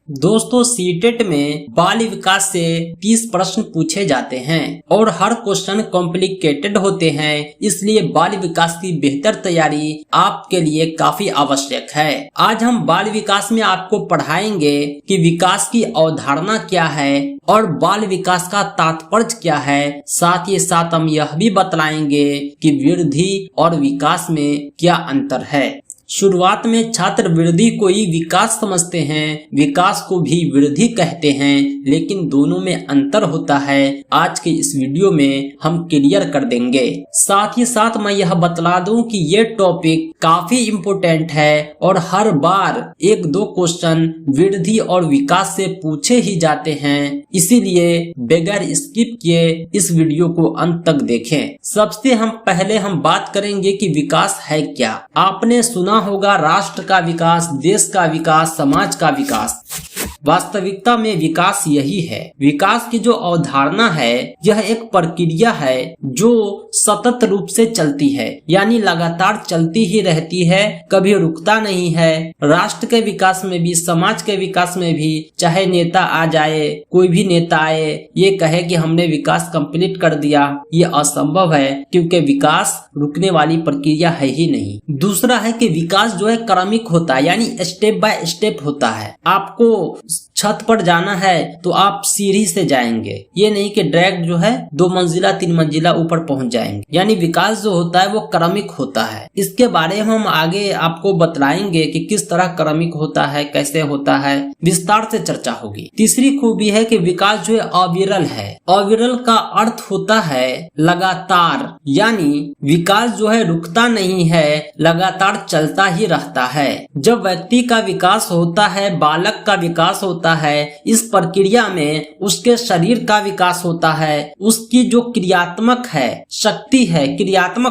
दोस्तों सीटेट में बाल विकास से 30 प्रश्न पूछे जाते हैं और हर क्वेश्चन कॉम्प्लिकेटेड होते हैं, इसलिए बाल विकास की बेहतर तैयारी आपके लिए काफी आवश्यक है। आज हम बाल विकास में आपको पढ़ाएंगे कि विकास की अवधारणा क्या है और बाल विकास का तात्पर्य क्या है। साथ ही साथ हम यह भी बतलाएंगे कि वृद्धि और विकास में क्या अंतर है। शुरुआत में छात्र वृद्धि को ही विकास समझते हैं, विकास को भी वृद्धि कहते हैं, लेकिन दोनों में अंतर होता है। आज के इस वीडियो में हम क्लियर कर देंगे। साथ ही साथ मैं यह बतला दूं कि ये टॉपिक काफी इम्पोर्टेंट है और हर बार 1-2 क्वेश्चन वृद्धि और विकास से पूछे ही जाते हैं, इसीलिए बगैर स्किप किए इस वीडियो को अंत तक देखें। सबसे पहले हम बात करेंगे कि विकास है क्या। आपने सुना होगा राष्ट्र का विकास, देश का विकास, समाज का विकास। वास्तविकता में विकास यही है। विकास की जो अवधारणा है यह एक प्रक्रिया है जो सतत रूप से चलती है, यानी लगातार चलती ही रहती है, कभी रुकता नहीं है। राष्ट्र के विकास में भी, समाज के विकास में भी, चाहे नेता आ जाए, कोई भी नेता आए, ये कहे कि हमने विकास कंप्लीट कर दिया, ये असंभव है, क्योंकि विकास रुकने वाली प्रक्रिया है ही नहीं। दूसरा है कि विकास जो है क्रमिक होता है, यानी स्टेप बाय स्टेप होता है। आपको छत पर जाना है तो आप सीढ़ी से जाएंगे, ये नहीं कि डायरेक्ट जो है 2 मंजिला 3 मंजिला ऊपर पहुंच जाएंगे। यानी विकास जो होता है वो क्रमिक होता है। इसके बारे में हम आगे आपको बतलाएंगे कि किस तरह क्रमिक होता है, कैसे होता है, विस्तार से चर्चा होगी। तीसरी खूबी है कि विकास जो है अविरल है। अविरल का अर्थ होता है लगातार, यानी विकास जो है रुकता नहीं है, लगातार चलता ही रहता है। जब व्यक्ति का विकास होता है, बालक का विकास होता है, इस प्रक्रिया में उसके शरीर का विकास होता है, उसकी जो क्रियात्मक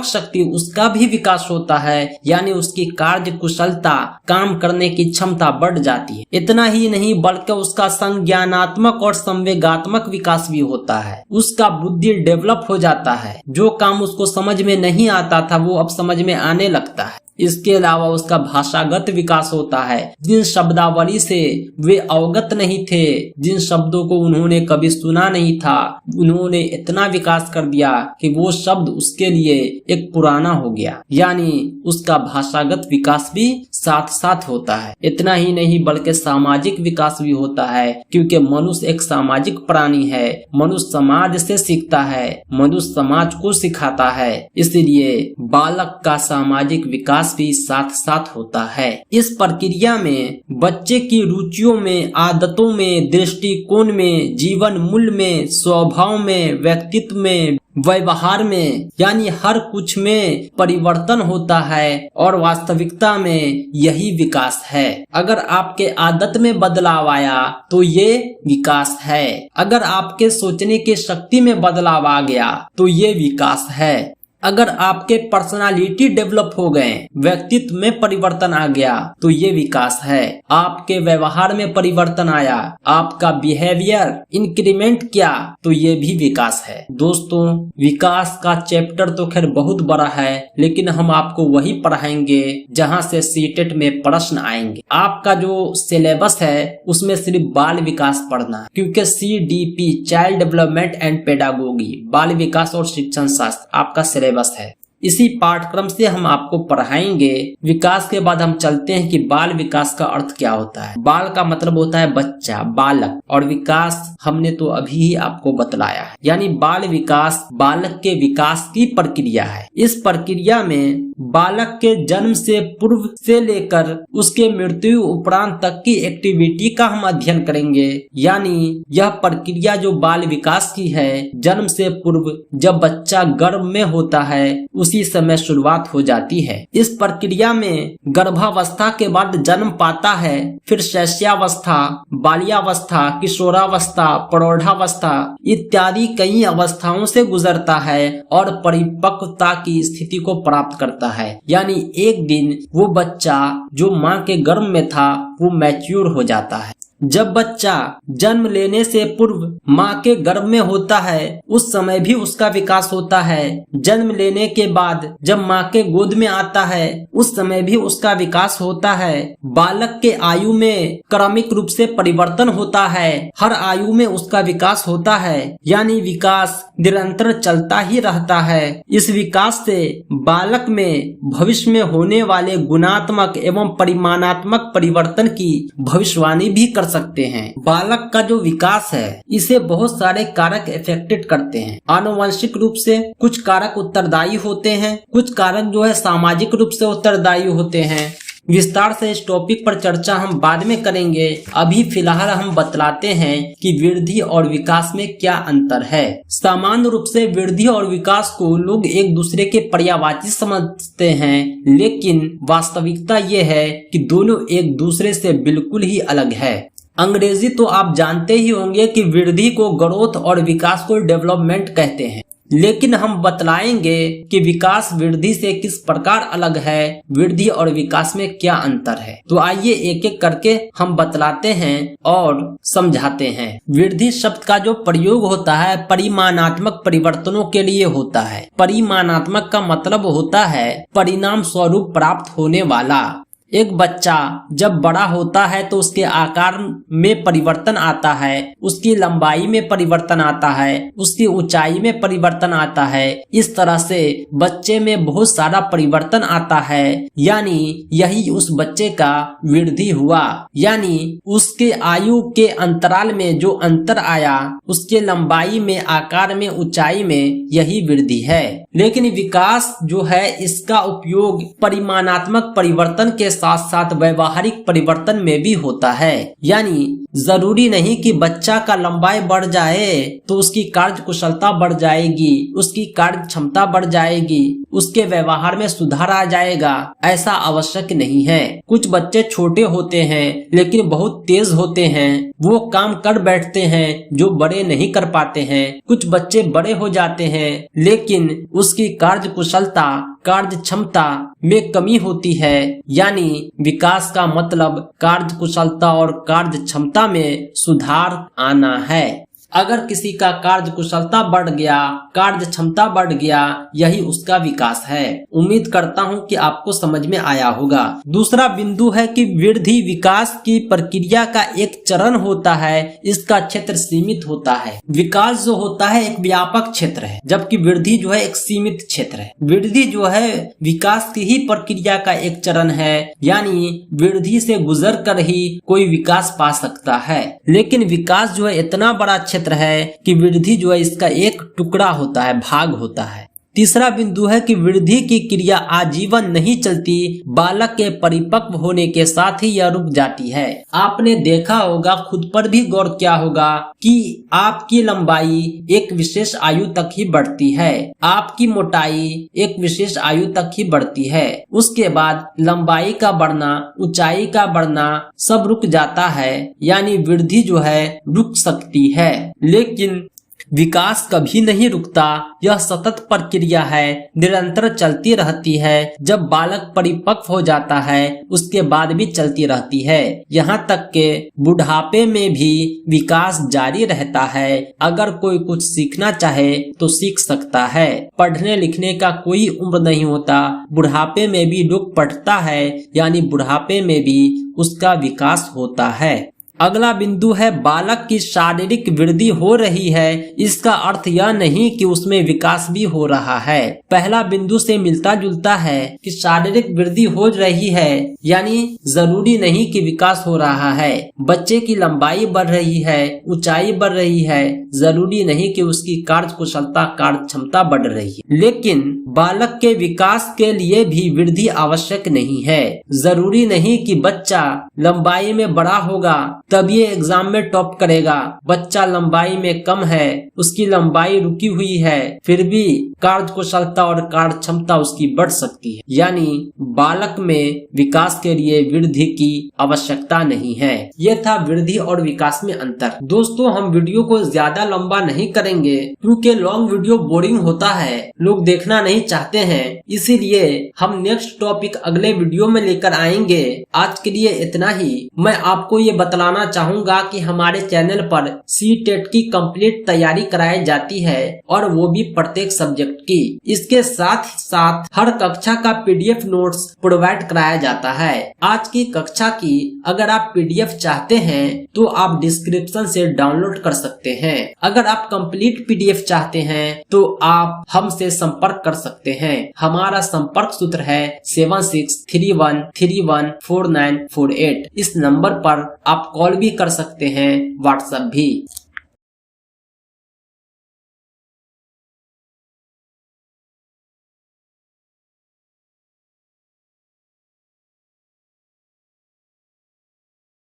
शक्ति उसका भी विकास होता है, यानी उसकी कार्य कुशलता, काम करने की क्षमता बढ़ जाती है। इतना ही नहीं बल्कि उसका संज्ञानात्मक और संवेगात्मक विकास भी होता है। उसका बुद्धि डेवलप हो जाता है, जो काम उसको समझ में नहीं आता था वो अब समझ में आने लगता है। इसके अलावा उसका भाषागत विकास होता है। जिन शब्दावली से वे अवगत नहीं थे, जिन शब्दों को उन्होंने कभी सुना नहीं था, उन्होंने इतना विकास कर दिया कि वो शब्द उसके लिए एक पुराना हो गया, यानी उसका भाषागत विकास भी साथ साथ होता है। इतना ही नहीं बल्कि सामाजिक विकास भी होता है, क्योंकि मनुष्य एक सामाजिक प्राणी है। मनुष्य समाज से सीखता है, मनुष्य समाज को सिखाता है, इसलिए बालक का सामाजिक विकास भी साथ साथ होता है। इस प्रक्रिया में बच्चे की रुचियों में, आदतों में, दृष्टिकोण में, जीवन मूल्य में, स्वभाव में, व्यक्तित्व में, व्यवहार में, यानी हर कुछ में परिवर्तन होता है और वास्तविकता में यही विकास है। अगर आपके आदत में बदलाव आया तो ये विकास है। अगर आपके सोचने की शक्ति में बदलाव आ गया तो ये विकास है। अगर आपके पर्सनालिटी डेवलप हो गए, व्यक्तित्व में परिवर्तन आ गया तो ये विकास है। आपके व्यवहार में परिवर्तन आया, आपका बिहेवियर इंक्रीमेंट किया तो ये भी विकास है। दोस्तों विकास का चैप्टर तो खैर बहुत बड़ा है, लेकिन हम आपको वही पढ़ाएंगे जहां से सीटेट में प्रश्न आएंगे। आपका जो सिलेबस है उसमें सिर्फ बाल विकास पढ़ना है, क्योंकि CDP child development and pedagogy, बाल विकास और शिक्षण शास्त्र आपका सिलेबस है। इसी पाठ्यक्रम से हम आपको पढ़ाएंगे। विकास के बाद हम चलते हैं कि बाल विकास का अर्थ क्या होता है। बाल का मतलब होता है बच्चा, बालक, और विकास हमने तो अभी ही आपको बतलाया है, यानी बाल विकास बालक के विकास की प्रक्रिया है। इस प्रक्रिया में बालक के जन्म से पूर्व से लेकर उसके मृत्यु उपरांत तक की एक्टिविटी का हम अध्ययन करेंगे। यानी यह प्रक्रिया जो बाल विकास की है, जन्म से पूर्व जब बच्चा गर्भ में होता है उसी समय शुरुआत हो जाती है। इस प्रक्रिया में गर्भावस्था के बाद जन्म पाता है, फिर शैशवावस्था, बाल्यावस्था, किशोरावस्था, प्रौढ़ावस्था इत्यादि कई अवस्थाओं से गुजरता है और परिपक्वता की स्थिति को प्राप्त करता है। यानी एक दिन वो बच्चा जो माँ के गर्भ में था वो मैच्योर हो जाता है। जब बच्चा जन्म लेने से पूर्व माँ के गर्भ में होता है उस समय भी उसका विकास होता है। जन्म लेने के बाद जब माँ के गोद में आता है उस समय भी उसका विकास होता है। बालक के आयु में क्रमिक रूप से परिवर्तन होता है, हर आयु में उसका विकास होता है, यानी विकास निरंतर चलता ही रहता है। इस विकास से बालक में भविष्य में होने वाले गुणात्मक एवं परिमाणात्मक परिवर्तन की भविष्यवाणी भी कर सकते हैं। बालक का जो विकास है इसे बहुत सारे कारक इफेक्टेड करते हैं। आनुवंशिक रूप से कुछ कारक उत्तरदायी होते हैं, कुछ कारक जो है सामाजिक रूप से उत्तरदायी होते हैं। विस्तार से इस टॉपिक पर चर्चा हम बाद में करेंगे। अभी फिलहाल हम बतलाते हैं कि वृद्धि और विकास में क्या अंतर है। सामान्य रूप से वृद्धि और विकास को लोग एक दूसरे के पर्यायवाची समझते हैं, लेकिन वास्तविकता ये है कि दोनों एक दूसरे से बिल्कुल ही अलग है। अंग्रेजी तो आप जानते ही होंगे कि वृद्धि को ग्रोथ और विकास को डेवलपमेंट कहते हैं, लेकिन हम बतलाएंगे कि विकास वृद्धि से किस प्रकार अलग है, वृद्धि और विकास में क्या अंतर है। तो आइए एक एक करके हम बतलाते हैं और समझाते हैं। वृद्धि शब्द का जो प्रयोग होता है परिमाणात्मक परिवर्तनों के लिए होता है। परिमाणात्मक का मतलब होता है परिणाम स्वरूप प्राप्त होने वाला। एक बच्चा जब बड़ा होता है तो उसके आकार में परिवर्तन आता है, उसकी लंबाई में परिवर्तन आता है, उसकी ऊंचाई में परिवर्तन आता है। इस तरह से बच्चे में बहुत सारा परिवर्तन आता है, यानी यही उस बच्चे का वृद्धि हुआ। यानी उसके आयु के अंतराल में जो अंतर आया, उसके लंबाई में, आकार में, ऊंचाई में, यही वृद्धि है। लेकिन विकास जो है इसका उपयोग परिमाणात्मक परिवर्तन के साथ साथ व्यवहारिक परिवर्तन में भी होता है। यानी जरूरी नहीं कि बच्चा का लंबाई बढ़ जाए तो उसकी कार्य कुशलता बढ़ जाएगी, उसकी कार्य क्षमता बढ़ जाएगी, उसके व्यवहार में सुधार आ जाएगा, ऐसा आवश्यक नहीं है। कुछ बच्चे छोटे होते हैं लेकिन बहुत तेज होते हैं, वो काम कर बैठते हैं जो बड़े नहीं कर पाते हैं। कुछ बच्चे बड़े हो जाते हैं लेकिन उसकी कार्य कुशलता, कार्य क्षमता में कमी होती है। यानी विकास का मतलब कार्य कुशलता और कार्य क्षमता में सुधार आना है। अगर किसी का कार्य कुशलता बढ़ गया, कार्य क्षमता बढ़ गया, यही उसका विकास है। उम्मीद करता हूं कि आपको समझ में आया होगा। दूसरा बिंदु है कि वृद्धि विकास की प्रक्रिया का एक चरण होता है, इसका क्षेत्र सीमित होता है। विकास जो होता है एक व्यापक क्षेत्र है, जबकि वृद्धि जो है एक सीमित क्षेत्र है। वृद्धि जो है विकास की ही प्रक्रिया का एक चरण है, यानी वृद्धि से गुजर कर ही कोई विकास पा सकता है। लेकिन विकास जो है इतना बड़ा क्षेत्र है कि वृद्धि जो है इसका एक टुकड़ा होता है, भाग होता है। तीसरा बिंदु है कि वृद्धि की क्रिया आजीवन नहीं चलती, बालक के परिपक्व होने के साथ ही यह रुक जाती है। आपने देखा होगा, खुद पर भी गौर किया होगा कि आपकी लंबाई एक विशेष आयु तक ही बढ़ती है, आपकी मोटाई एक विशेष आयु तक ही बढ़ती है। उसके बाद लंबाई का बढ़ना, ऊंचाई का बढ़ना सब रुक जाता है, यानी वृद्धि जो है रुक सकती है। लेकिन विकास कभी नहीं रुकता, यह सतत प्रक्रिया है, निरंतर चलती रहती है। जब बालक परिपक्व हो जाता है उसके बाद भी चलती रहती है, यहाँ तक के बुढ़ापे में भी विकास जारी रहता है। अगर कोई कुछ सीखना चाहे तो सीख सकता है। पढ़ने लिखने का कोई उम्र नहीं होता, बुढ़ापे में भी लोग पढ़ता है, यानी बुढ़ापे में भी उसका विकास होता है। अगला बिंदु है बालक की शारीरिक वृद्धि हो रही है, इसका अर्थ यह नहीं कि उसमें विकास भी हो रहा है। पहला बिंदु से मिलता जुलता है कि शारीरिक वृद्धि हो रही है, यानी जरूरी नहीं कि विकास हो रहा है। बच्चे की लंबाई बढ़ रही है, ऊंचाई बढ़ रही है, जरूरी नहीं कि उसकी कार्य कुशलता, कार्य क्षमता बढ़ रही है। लेकिन बालक के विकास के लिए भी वृद्धि आवश्यक नहीं है। जरूरी नहीं कि बच्चा लंबाई में बड़ा होगा तब ये एग्जाम में टॉप करेगा। बच्चा लंबाई में कम है, उसकी लंबाई रुकी हुई है, फिर भी कार्य कुशलता और कार्य क्षमता उसकी बढ़ सकती है। यानी बालक में विकास के लिए वृद्धि की आवश्यकता नहीं है। यह था वृद्धि और विकास में अंतर। दोस्तों, हम वीडियो को ज्यादा लंबा नहीं करेंगे क्योंकि लॉन्ग वीडियो बोरिंग होता है, लोग देखना नहीं चाहते हैं। इसीलिए हम नेक्स्ट टॉपिक अगले वीडियो में लेकर आएंगे। आज के लिए इतना ही। मैं आपको ये बतलाना बताना चाहूंगा कि हमारे चैनल पर सीटेट की कंप्लीट तैयारी कराई जाती है और वो भी प्रत्येक सब्जेक्ट की। इसके साथ ही साथ हर कक्षा का पीडीएफ नोट्स प्रोवाइड कराया जाता है। आज की कक्षा की अगर आप पीडीएफ चाहते हैं तो आप डिस्क्रिप्शन से डाउनलोड कर सकते हैं। अगर आप कंप्लीट पीडीएफ चाहते हैं तो आप हमसे संपर्क कर सकते हैं। हमारा संपर्क सूत्र है 7631314948। इस नंबर पर आप कॉल भी कर सकते हैं, व्हाट्सएप भी।